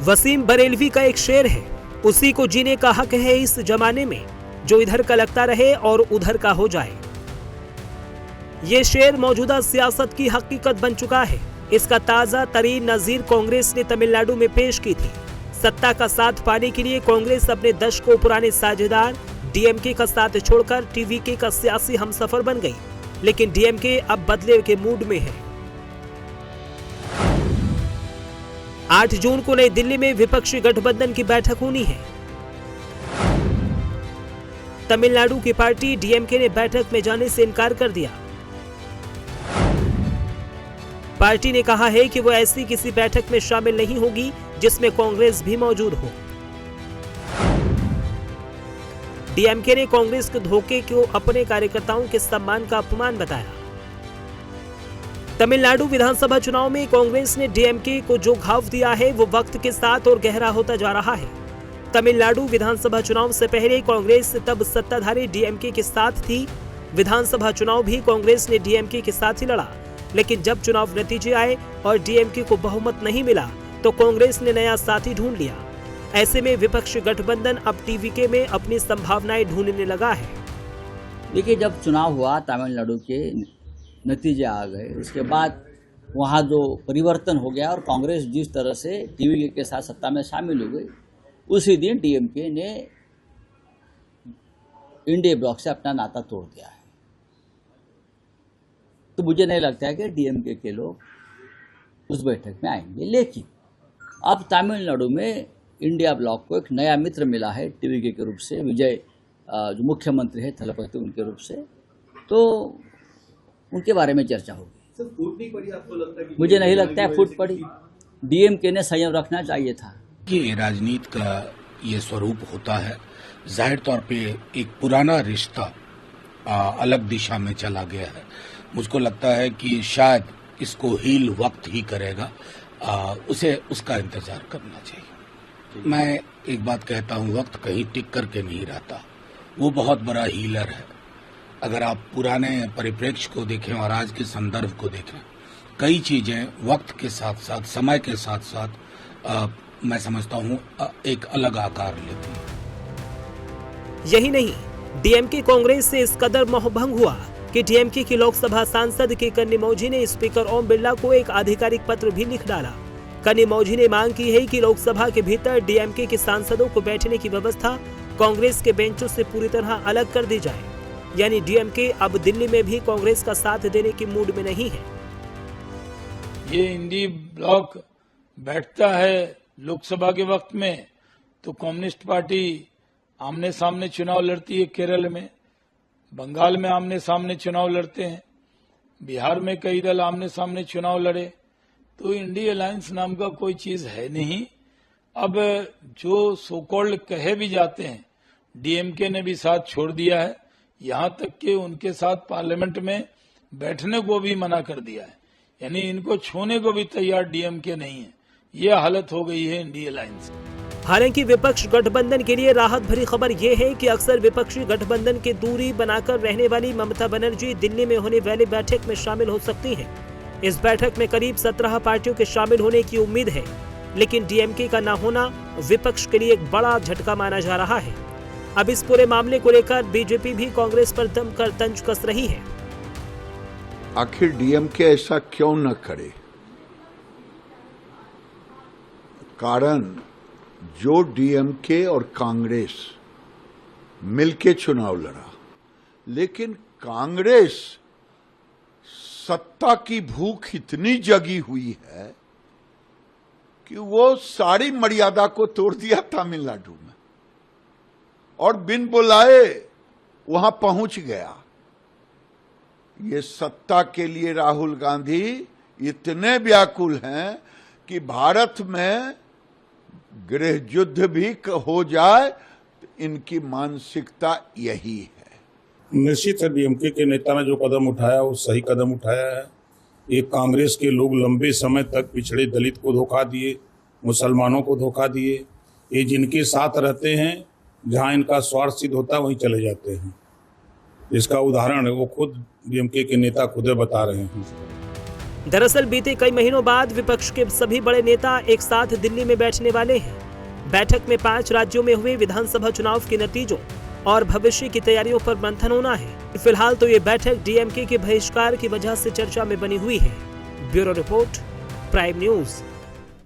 वसीम बरेलवी का एक शेर है, उसी को जीने का हक है इस जमाने में, जो इधर का लगता रहे और उधर का हो जाए। ये शेर मौजूदा सियासत की हकीकत बन चुका है। इसका ताजा तरीन नजीर कांग्रेस ने तमिलनाडु में पेश की थी। सत्ता का साथ पाने के लिए कांग्रेस अपने दशकों पुराने साझेदार डीएमके का साथ छोड़कर टीवीके का सियासी हमसफर बन गई, लेकिन डीएमके अब बदले के मूड में है। 8 जून को नई दिल्ली में विपक्षी गठबंधन की बैठक होनी है। तमिलनाडु की पार्टी डीएमके ने बैठक में जाने से इनकार कर दिया। पार्टी ने कहा है कि वो ऐसी किसी बैठक में शामिल नहीं होगी जिसमें कांग्रेस भी मौजूद हो। डीएमके ने कांग्रेस के धोखे को अपने कार्यकर्ताओं के सम्मान का अपमान बताया। तमिलनाडु विधानसभा चुनाव में कांग्रेस ने डीएमके को जो घाव दिया है वो वक्त के साथ और गहरा होता जा रहा है। तमिलनाडु विधानसभा चुनाव से पहले कांग्रेस तब सत्ताधारी डीएमके के साथ थी। विधानसभा चुनाव भी कांग्रेस ने डीएमके के साथ ही लड़ा, लेकिन जब चुनाव नतीजे आए और डीएमके को बहुमत नहीं मिला तो कांग्रेस ने नया साथी ढूंढ लिया। ऐसे में विपक्षी गठबंधन अब टीवीके में अपनी संभावनाएं ढूंढने लगा है। देखिए, जब चुनाव हुआ तमिलनाडु के नतीजे आ गए, उसके बाद वहाँ जो परिवर्तन हो गया और कांग्रेस जिस तरह से टीवीके के साथ सत्ता में शामिल हो गई, उसी दिन डीएमके ने इंडिया ब्लॉक से अपना नाता तोड़ दिया है। तो मुझे नहीं लगता है कि डीएमके के लोग उस बैठक में आएंगे, लेकिन अब तमिलनाडु में इंडिया ब्लॉक को एक नया मित्र मिला है टीवीके के रूप से। विजय जो मुख्यमंत्री है थलपति, उनके रूप से, तो उनके बारे में चर्चा होगी। सर, फूट नहीं पड़ी आपको लगता है कि? मुझे नहीं लगता है फूट पड़ी। डीएमके ने संयम रखना चाहिए था। कि राजनीति का ये स्वरूप होता है। जाहिर तौर पे एक पुराना रिश्ता अलग दिशा में चला गया है। मुझको लगता है कि शायद इसको हील वक्त ही करेगा। उसे उसका इंतजार करना चाहिए। मैं एक बात कहता हूँ, वक्त कहीं टिक करके नहीं रहता। वो बहुत बड़ा हीलर है। अगर आप पुराने परिप्रेक्ष्य को देखें और आज के संदर्भ को देखें, कई चीजें वक्त के साथ साथ, समय के साथ साथ मैं समझता हूँ एक अलग आकार लेती है। यही नहीं, डीएमके कांग्रेस से इस कदर मोहभंग हुआ कि डीएमके की लोकसभा सांसद के कन्निमोझी ने स्पीकर ओम बिरला को एक आधिकारिक पत्र भी लिख डाला। कन्निमोझी ने मांग की है कि लोकसभा के भीतर डीएमके के सांसदों को बैठने की व्यवस्था कांग्रेस के बेंचों से पूरी तरह अलग कर दी जाए। यानी डीएमके अब दिल्ली में भी कांग्रेस का साथ देने की मूड में नहीं है। ये इंडी ब्लॉक बैठता है लोकसभा के वक्त में, तो कम्युनिस्ट पार्टी आमने सामने चुनाव लड़ती है। केरल में, बंगाल में आमने सामने चुनाव लड़ते हैं, बिहार में कई दल आमने सामने चुनाव लड़े। तो इंडी अलायंस नाम का कोई चीज है नहीं। अब जो सो कॉल्ड कहे भी जाते हैं, डीएमके ने भी साथ छोड़ दिया है। यहां तक कि उनके साथ पार्लियामेंट में बैठने को भी मना कर दिया है। यानी इनको छूने को भी तैयार डीएमके नहीं है। ये हालत हो गई है इंडिया अलायंस। हालांकि विपक्ष गठबंधन के लिए राहत भरी खबर यह है कि अक्सर विपक्षी गठबंधन की दूरी बनाकर रहने वाली ममता बनर्जी दिल्ली में होने वाली बैठक में शामिल हो सकती हैं। इस बैठक में करीब 17 पार्टियों के शामिल होने की उम्मीद है, लेकिन डीएमके का न होना विपक्ष के लिए एक बड़ा झटका माना जा रहा है। अब इस पूरे मामले को लेकर बीजेपी भी कांग्रेस पर दमकर तंज कस रही है। आखिर डीएमके ऐसा क्यों न करे? कारण जो डीएमके और कांग्रेस मिलके चुनाव लड़ा, लेकिन कांग्रेस सत्ता की भूख इतनी जगी हुई है कि वो सारी मर्यादा को तोड़ दिया तमिलनाडु में और बिन बुलाए वहां पहुंच गया। ये सत्ता के लिए राहुल गांधी इतने व्याकुल हैं कि भारत में गृह युद्ध भी हो जाए, तो इनकी मानसिकता यही है। निश्चित है, डीएमके के नेता ने जो कदम उठाया वो सही कदम उठाया है। ये कांग्रेस के लोग लंबे समय तक पिछड़े दलित को धोखा दिए, मुसलमानों को धोखा दिए। ये जिनके साथ रहते हैं, जहां इनका स्वार्थ सिद्ध होता है वहीं चले जाते हैं। इसका उदाहरण है, वो खुद डीएमके के नेता खुद बता रहे हैं। दरअसल बीते कई महीनों बाद विपक्ष के सभी बड़े नेता एक साथ दिल्ली में बैठने वाले हैं। बैठक में 5 राज्यों में हुए विधानसभा चुनाव के नतीजों और भविष्य की तैयारियों पर मंथन होना है। फिलहाल तो ये बैठक डीएमके के बहिष्कार की वजह से चर्चा में बनी हुई है। Bureau report, prime news.